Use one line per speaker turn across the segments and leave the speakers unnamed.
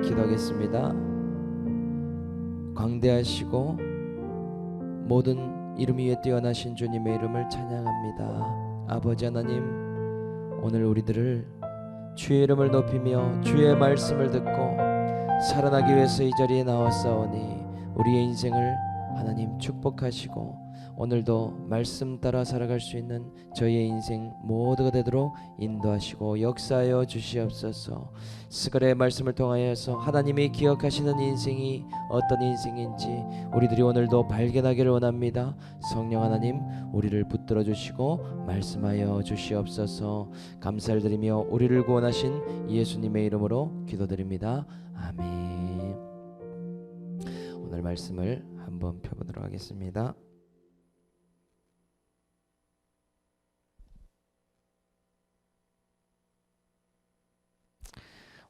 기도하겠습니다. 광대하시고 모든 이름 위에 뛰어나신 주님의 이름을 찬양합니다. 아버지 하나님, 오늘 우리들을 주의 이름을 높이며 주의 말씀을 듣고 살아나기 위해서 이 자리에 나왔사오니 우리의 인생을 하나님 축복하시고 오늘도 말씀 따라 살아갈 수 있는 저희의 인생 모두가 되도록 인도하시고 역사하여 주시옵소서. 스가랴의 말씀을 통하여서 하나님이 기억하시는 인생이 어떤 인생인지 우리들이 오늘도 발견하기를 원합니다. 성령 하나님, 우리를 붙들어 주시고 말씀하여 주시옵소서. 감사를 드리며 우리를 구원하신 예수님의 이름으로 기도드립니다. 아멘. 오늘 말씀을 한번 펴보도록 하겠습니다.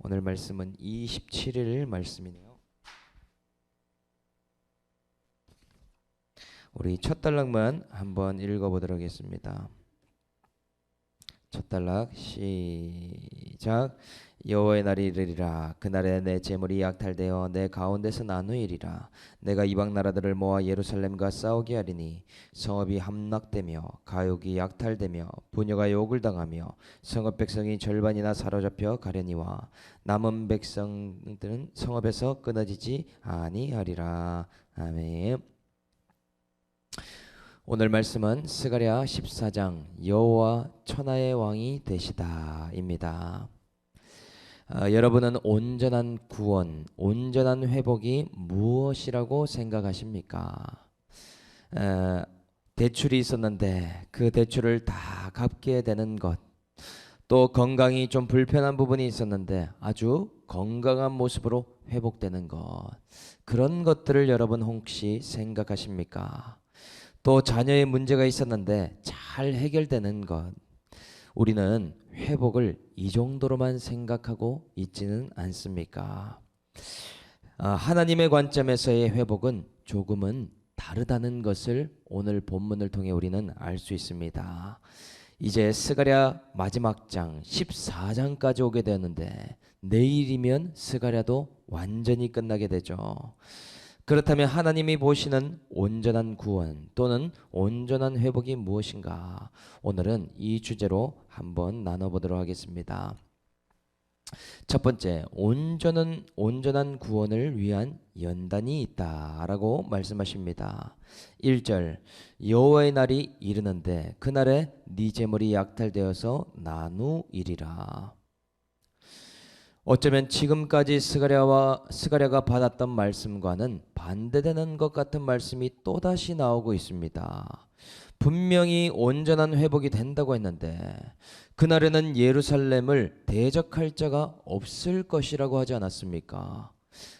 오늘 말씀은 27일 말씀이네요. 우리 첫 단락만 한번 읽어보도록 하겠습니다. 첫 단락 시작. 여호와의 날이 이르리라. 그날에 내 재물이 약탈되어 내 가운데서 나누이리라. 내가 이방 나라들을 모아 예루살렘과 싸우게 하리니 성읍이 함락되며 가옥이 약탈되며 부녀가 욕을 당하며 성읍 백성이 절반이나 사로잡혀 가려니와 남은 백성들은 성읍에서 끊어지지 아니하리라. 아멘. 오늘 말씀은 스가랴 14장 여호와 천하의 왕이 되시다입니다. 여러분은 온전한 구원, 온전한 회복이 무엇이라고 생각하십니까? 대출이 있었는데 그 대출을 다 갚게 되는 것, 또 건강이 좀 불편한 부분이 있었는데 아주 건강한 모습으로 회복되는 것, 그런 것들을 여러분 혹시 생각하십니까? 또 자녀의 문제가 있었는데 잘 해결되는 것, 우리는 회복을 이 정도로만 생각하고 있지는 않습니까? 하나님의 관점에서의 회복은 조금은 다르다는 것을 오늘 본문을 통해 우리는 알 수 있습니다. 이제 스가랴 마지막 장 14장까지 오게 되었는데 내일이면 스가랴도 완전히 끝나게 되죠. 그렇다면 하나님이 보시는 온전한 구원 또는 온전한 회복이 무엇인가? 오늘은 이 주제로 한번 나눠보도록 하겠습니다. 첫 번째, 온전한 구원을 위한 연단이 있다라고 말씀하십니다. 1절, 여호와의 날이 이르는데 그날에 네 재물이 약탈되어서 나누이리라. 어쩌면 지금까지 스가랴가 받았던 말씀과는 반대되는 것 같은 말씀이 또다시 나오고 있습니다. 분명히 온전한 회복이 된다고 했는데 그날에는 예루살렘을 대적할 자가 없을 것이라고 하지 않았습니까?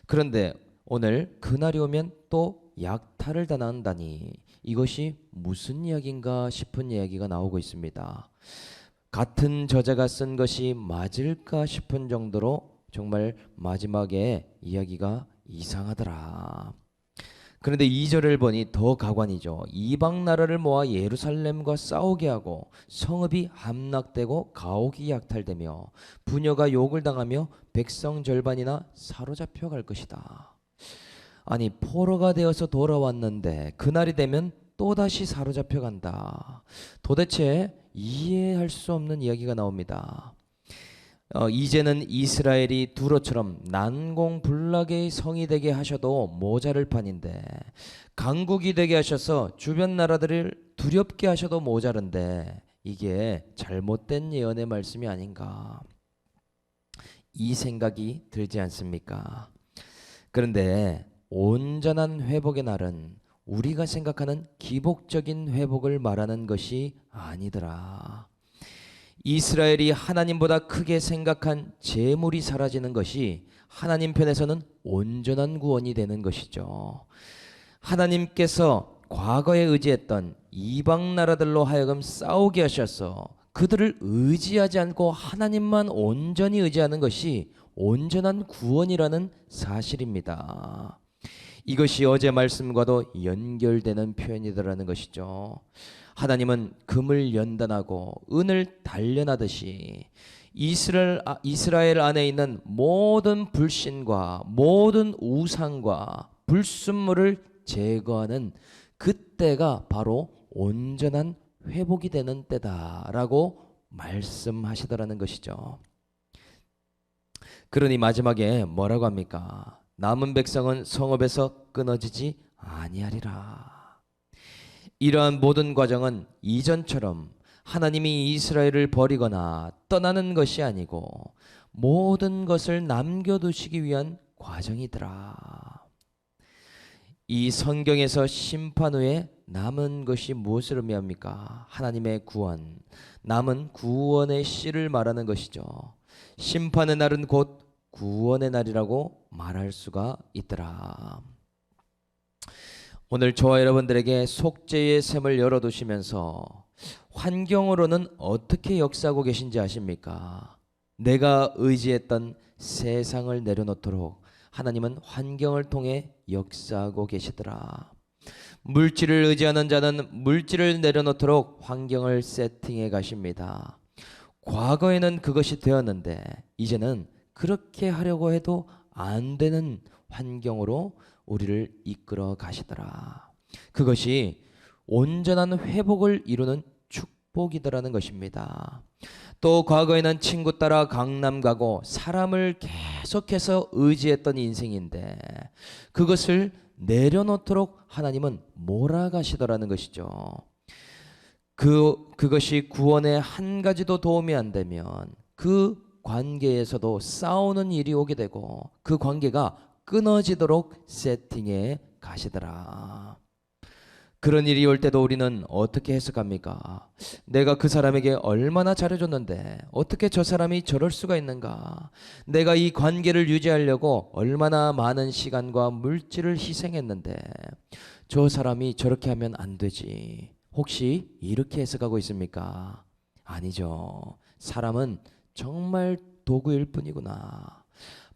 그런데 오늘 그날이 오면 또 약탈을 당한다니 이것이 무슨 이야기인가 싶은 이야기가 나오고 있습니다. 같은 저자가 쓴 것이 맞을까 싶은 정도로 정말 마지막에 이야기가 이상하더라. 그런데 2절을 보니 더 가관이죠. 이방 나라를 모아 예루살렘과 싸우게 하고 성읍이 함락되고 가옥이 약탈되며 부녀가 욕을 당하며 백성 절반이나 사로잡혀 갈 것이다. 아니, 포로가 되어서 돌아왔는데 그날이 되면 또다시 사로잡혀 간다. 도대체 이해할 수 없는 이야기가 나옵니다. 이제는 이스라엘이 두로처럼 난공불락의 성이 되게 하셔도 모자랄 판인데 강국이 되게 하셔서 주변 나라들을 두렵게 하셔도 모자른데 이게 잘못된 예언의 말씀이 아닌가, 이 생각이 들지 않습니까? 그런데 온전한 회복의 날은 우리가 생각하는 기복적인 회복을 말하는 것이 아니더라. 이스라엘이 하나님보다 크게 생각한 재물이 사라지는 것이 하나님 편에서는 온전한 구원이 되는 것이죠. 하나님께서 과거에 의지했던 이방 나라들로 하여금 싸우게 하셔서 그들을 의지하지 않고 하나님만 온전히 의지하는 것이 온전한 구원이라는 사실입니다. 이것이 어제 말씀과도 연결되는 표현이더라는 것이죠. 하나님은 금을 연단하고 은을 단련하듯이 이스라엘 안에 있는 모든 불신과 모든 우상과 불순물을 제거하는 그때가 바로 온전한 회복이 되는 때다라고 말씀하시더라는 것이죠. 그러니 마지막에 뭐라고 합니까? 남은 백성은 성읍에서 끊어지지 아니하리라. 이러한 모든 과정은 이전처럼 하나님이 이스라엘을 버리거나 떠나는 것이 아니고 모든 것을 남겨두시기 위한 과정이더라. 이 성경에서 심판 후에 남은 것이 무엇을 의미합니까? 하나님의 구원, 남은 구원의 씨를 말하는 것이죠. 심판의 날은 곧 구원의 날이라고 말할 수가 있더라. 오늘 저와 여러분들에게 속죄의 샘을 열어두시면서 환경으로는 어떻게 역사하고 계신지 아십니까? 내가 의지했던 세상을 내려놓도록 하나님은 환경을 통해 역사하고 계시더라. 물질을 의지하는 자는 물질을 내려놓도록 환경을 세팅해 가십니다. 과거에는 그것이 되었는데 이제는 그렇게 하려고 해도 안 되는 환경으로 우리를 이끌어 가시더라. 그것이 온전한 회복을 이루는 축복이더라는 것입니다. 또 과거에는 친구 따라 강남 가고 사람을 계속해서 의지했던 인생인데 그것을 내려놓도록 하나님은 몰아가시더라는 것이죠. 그것이 구원에 한 가지도 도움이 안 되면 그 관계에서도 싸우는 일이 오게 되고 그 관계가 끊어지도록 세팅해 가시더라. 그런 일이 올 때도 우리는 어떻게 해석합니까? 내가 그 사람에게 얼마나 잘해줬는데 어떻게 저 사람이 저럴 수가 있는가? 내가 이 관계를 유지하려고 얼마나 많은 시간과 물질을 희생했는데 저 사람이 저렇게 하면 안 되지. 혹시 이렇게 해석하고 있습니까? 아니죠. 사람은 정말 도구일 뿐이구나.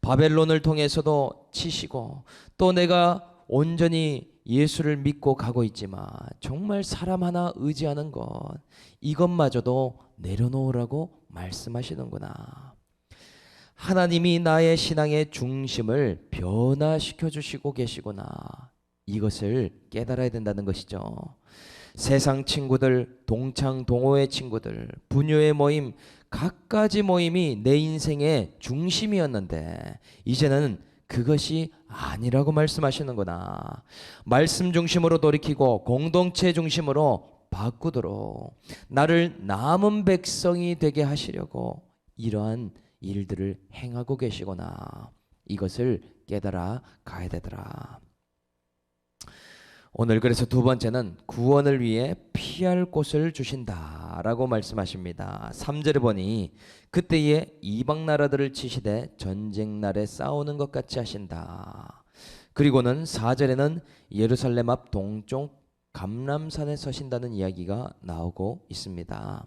바벨론을 통해서도 치시고 또 내가 온전히 예수를 믿고 가고 있지만 정말 사람 하나 의지하는 것 이것마저도 내려놓으라고 말씀하시는구나. 하나님이 나의 신앙의 중심을 변화시켜 주시고 계시구나. 이것을 깨달아야 된다는 것이죠. 세상 친구들, 동창 동호회 친구들, 부녀의 모임, 갖가지 모임이 내 인생의 중심이었는데 이제는 그것이 아니라고 말씀하시는구나. 말씀 중심으로 돌이키고 공동체 중심으로 바꾸도록 나를 남은 백성이 되게 하시려고 이러한 일들을 행하고 계시구나. 이것을 깨달아 가야 되더라. 오늘 그래서 두 번째는 구원을 위해 피할 곳을 주신다라고 말씀하십니다. 3절에 보니 그때에 이방 나라들을 치시되 전쟁 날에 싸우는 것 같이 하신다. 그리고는 4절에는 예루살렘 앞 동쪽 감람산에 서신다는 이야기가 나오고 있습니다.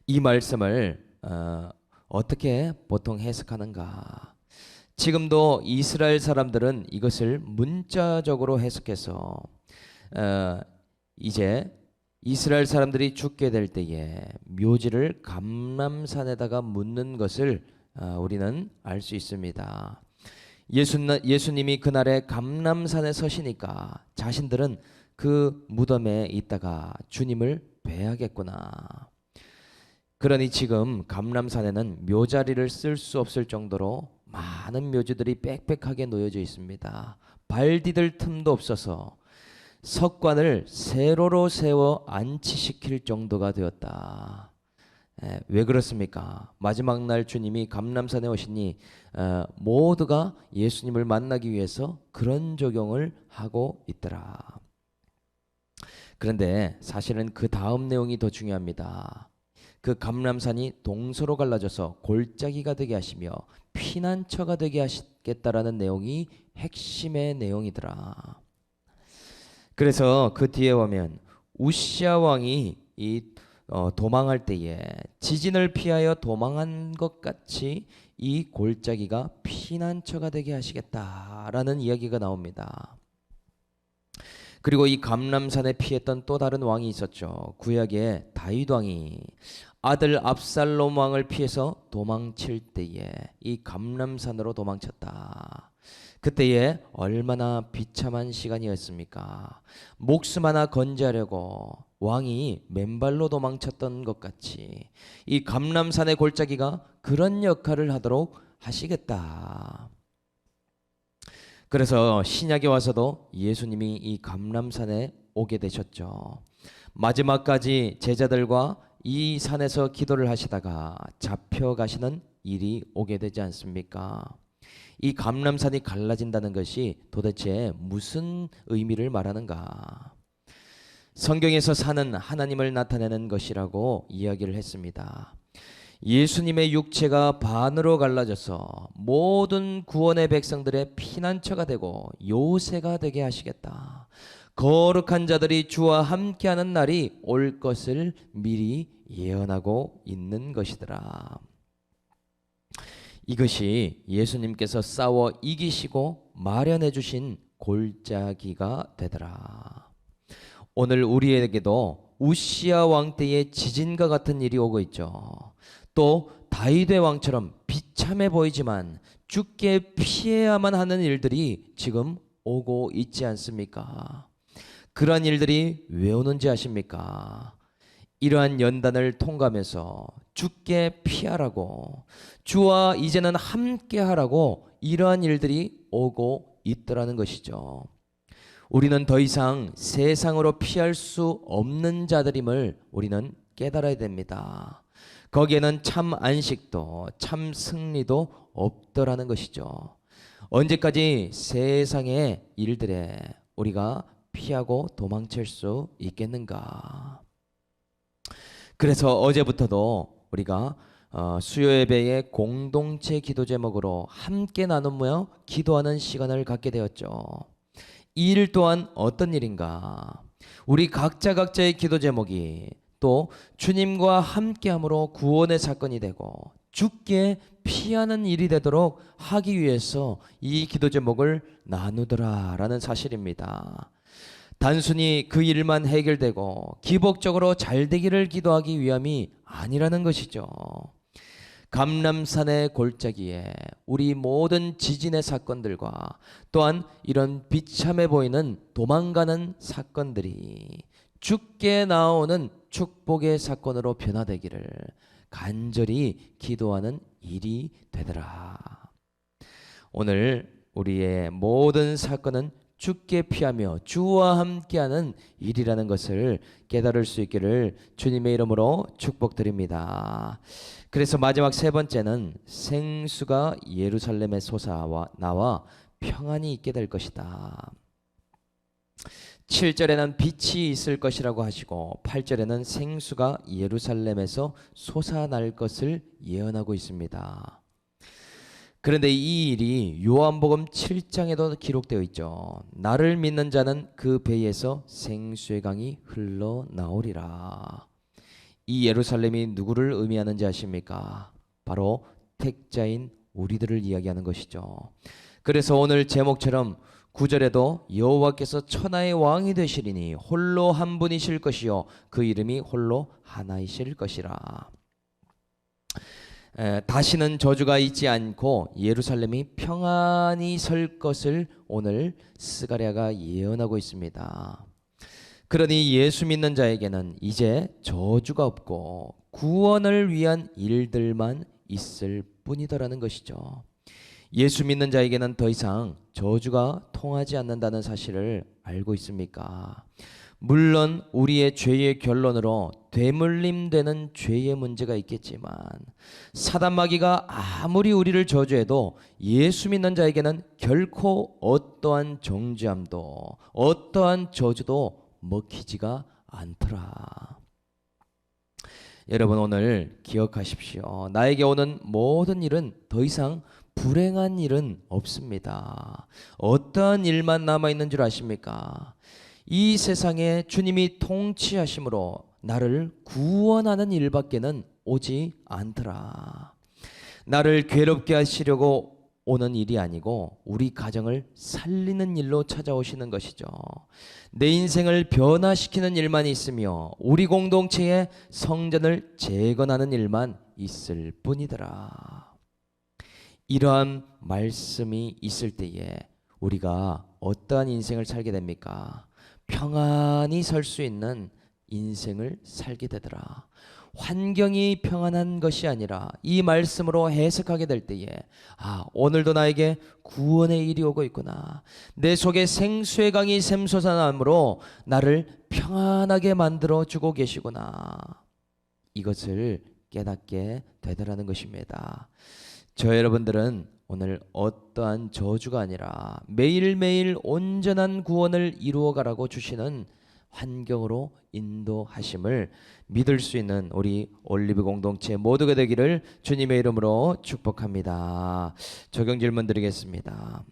이 말씀을 어떻게 보통 해석하는가? 지금도 이스라엘 사람들은 이것을 문자적으로 해석해서 이제 이스라엘 사람들이 죽게 될 때에 묘지를 감람산에다가 묻는 것을 우리는 알 수 있습니다. 예수님이 그날에 감람산에 서시니까 자신들은 그 무덤에 있다가 주님을 뵈야겠구나. 그러니 지금 감람산에는 묘자리를 쓸 수 없을 정도로 많은 묘지들이 빽빽하게 놓여져 있습니다. 발 디딜 틈도 없어서 석관을 세로로 세워 안치시킬 정도가 되었다. 왜 그렇습니까? 마지막 날 주님이 감람산에 오시니 모두가 예수님을 만나기 위해서 그런 적용을 하고 있더라. 그런데 사실은 그 다음 내용이 더 중요합니다. 그 감람산이 동서로 갈라져서 골짜기가 되게 하시며 피난처가 되게 하시겠다라는 내용이 핵심의 내용이더라. 그래서 그 뒤에 보면 우시아 왕이 도망할 때에 지진을 피하여 도망한 것 같이 이 골짜기가 피난처가 되게 하시겠다라는 이야기가 나옵니다. 그리고 이 감람산에 피했던 또 다른 왕이 있었죠. 구약에 다윗 왕이 아들 압살롬 왕을 피해서 도망칠 때에 이 감람산으로 도망쳤다. 그때에 얼마나 비참한 시간이었습니까? 목숨 하나 건지하려고 왕이 맨발로 도망쳤던 것 같이 이 감람산의 골짜기가 그런 역할을 하도록 하시겠다. 그래서 신약에 와서도 예수님이 이 감람산에 오게 되셨죠. 마지막까지 제자들과 이 산에서 기도를 하시다가 잡혀가시는 일이 오게 되지 않습니까? 이 감람산이 갈라진다는 것이 도대체 무슨 의미를 말하는가? 성경에서 산은 하나님을 나타내는 것이라고 이야기를 했습니다. 예수님의 육체가 반으로 갈라져서 모든 구원의 백성들의 피난처가 되고 요새가 되게 하시겠다. 거룩한 자들이 주와 함께하는 날이 올 것을 미리 예언하고 있는 것이더라. 이것이 예수님께서 싸워 이기시고 마련해 주신 골짜기가 되더라. 오늘 우리에게도 우시야 왕 때의 지진과 같은 일이 오고 있죠. 또 다윗의 왕처럼 비참해 보이지만 죽게 피해야만 하는 일들이 지금 오고 있지 않습니까? 그러한 일들이 왜 오는지 아십니까? 이러한 연단을 통과하면서 죽게 피하라고, 주와 이제는 함께하라고 이러한 일들이 오고 있더라는 것이죠. 우리는 더 이상 세상으로 피할 수 없는 자들임을 우리는 깨달아야 됩니다. 거기에는 참 안식도 참 승리도 없더라는 것이죠. 언제까지 세상의 일들에 우리가 피하고 도망칠 수 있겠는가? 그래서 어제부터도 우리가 수요 예배의 공동체 기도 제목으로 함께 나누며 기도하는 시간을 갖게 되었죠. 이 일 또한 어떤 일인가? 우리 각자의 기도 제목이 또 주님과 함께함으로 구원의 사건이 되고 죽게 피하는 일이 되도록 하기 위해서 이 기도 제목을 나누더라라는 사실입니다. 단순히 그 일만 해결되고 기복적으로 잘 되기를 기도하기 위함이 아니라는 것이죠. 감람산의 골짜기에 우리 모든 지진의 사건들과 또한 이런 비참해 보이는 도망가는 사건들이 죽게 나오는 축복의 사건으로 변화되기를 간절히 기도하는 일이 되더라. 오늘 우리의 모든 사건은 죽게 피하며 주와 함께하는 일이라는 것을 깨달을 수 있기를 주님의 이름으로 축복드립니다. 그래서 마지막 세 번째는 생수가 예루살렘에 솟아 나와 평안이 있게 될 것이다. 7절에는 빛이 있을 것이라고 하시고 8절에는 생수가 예루살렘에서 솟아날 것을 예언하고 있습니다. 그런데 이 일이 요한복음 7장에도 기록되어 있죠. 나를 믿는 자는 그 배에서 생수의 강이 흘러나오리라. 이 예루살렘이 누구를 의미하는지 아십니까? 바로 택자인 우리들을 이야기하는 것이죠. 그래서 오늘 제목처럼 9절에도 여호와께서 천하의 왕이 되시리니 홀로 한 분이실 것이요 그 이름이 홀로 하나이실 것이라. 다시는 저주가 있지 않고 예루살렘이 평안히 설 것을 오늘 스가랴가 예언하고 있습니다. 그러니 예수 믿는 자에게는 이제 저주가 없고 구원을 위한 일들만 있을 뿐이더라는 것이죠. 예수 믿는 자에게는 더 이상 저주가 통하지 않는다는 사실을 알고 있습니까? 물론 우리의 죄의 결론으로 되물림되는 죄의 문제가 있겠지만 사단 마귀가 아무리 우리를 저주해도 예수 믿는 자에게는 결코 어떠한 정죄함도 어떠한 저주도 먹히지가 않더라. 여러분 오늘 기억하십시오. 나에게 오는 모든 일은 더 이상 불행한 일은 없습니다. 어떠한 일만 남아있는 줄 아십니까? 이 세상에 주님이 통치하심으로 나를 구원하는 일밖에는 오지 않더라. 나를 괴롭게 하시려고 오는 일이 아니고 우리 가정을 살리는 일로 찾아오시는 것이죠. 내 인생을 변화시키는 일만 있으며 우리 공동체의 성전을 재건하는 일만 있을 뿐이더라. 이러한 말씀이 있을 때에 우리가 어떠한 인생을 살게 됩니까? 평안히 설 수 있는 인생을 살게 되더라. 환경이 평안한 것이 아니라 이 말씀으로 해석하게 될 때에 오늘도 나에게 구원의 일이 오고 있구나. 내 속에 생수의 강이 샘솟아남으로 나를 평안하게 만들어 주고 계시구나. 이것을 깨닫게 되더라는 것입니다. 저 여러분들은 오늘 어떠한 저주가 아니라 매일매일 온전한 구원을 이루어가라고 주시는 환경으로 인도하심을 믿을 수 있는 우리 올리브 공동체 모두가 되기를 주님의 이름으로 축복합니다. 적용 질문 드리겠습니다.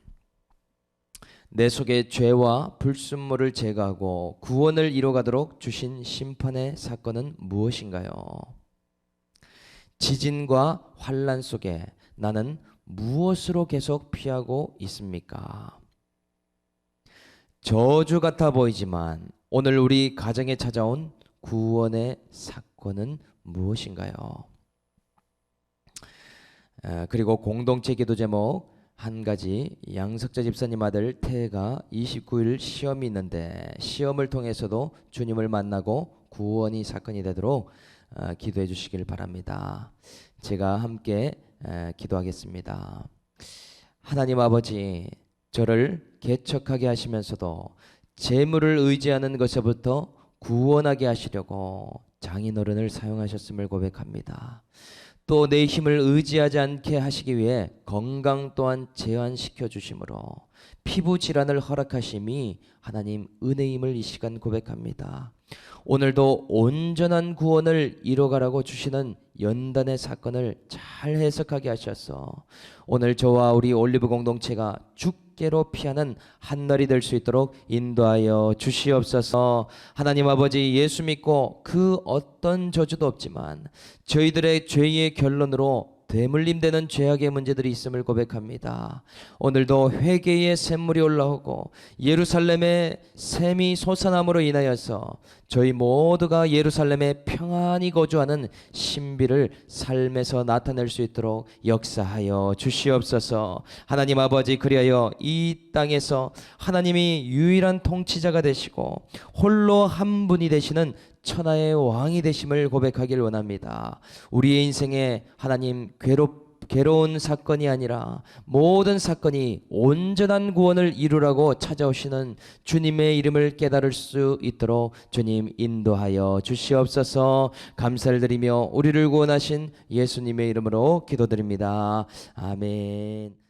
내 속의 죄와 불순물을 제거하고 구원을 이루어가도록 주신 심판의 사건은 무엇인가요? 지진과 환란 속에 나는 무엇으로 계속 피하고 있습니까? 저주 같아 보이지만 오늘 우리 가정에 찾아온 구원의 사건은 무엇인가요? 그리고 공동체 기도 제목 한 가지, 양석자 집사님 아들 태가 29일 시험이 있는데 시험을 통해서도 주님을 만나고 구원이 사건이 되도록 기도해 주시길 바랍니다. 제가 함께 기도하겠습니다. 하나님 아버지, 저를 개척하게 하시면서도 재물을 의지하는 것에부터 구원하게 하시려고 장인어른을 사용하셨음을 고백합니다. 또 내 힘을 의지하지 않게 하시기 위해 건강 또한 제한시켜 주심으로 피부 질환을 허락하심이 하나님 은혜임을 이 시간 고백합니다. 오늘도 온전한 구원을 이뤄가라고 주시는 연단의 사건을 잘 해석하게 하셔서 오늘 저와 우리 올리브 공동체가 죽게로 피하는 한날이 될 수 있도록 인도하여 주시옵소서. 하나님 아버지, 예수 믿고 그 어떤 저주도 없지만 저희들의 죄의 결론으로 되물림되는 죄악의 문제들이 있음을 고백합니다. 오늘도 회개의 샘물이 올라오고 예루살렘의 샘이 솟아남으로 인하여서 저희 모두가 예루살렘에 평안히 거주하는 신비를 삶에서 나타낼 수 있도록 역사하여 주시옵소서. 하나님 아버지, 그리하여 이 땅에서 하나님이 유일한 통치자가 되시고 홀로 한 분이 되시는 천하의 왕이 되심을 고백하길 원합니다. 우리의 인생에 하나님 괴로운 사건이 아니라 모든 사건이 온전한 구원을 이루라고 찾아오시는 주님의 이름을 깨달을 수 있도록 주님 인도하여 주시옵소서. 감사를 드리며 우리를 구원하신 예수님의 이름으로 기도드립니다. 아멘.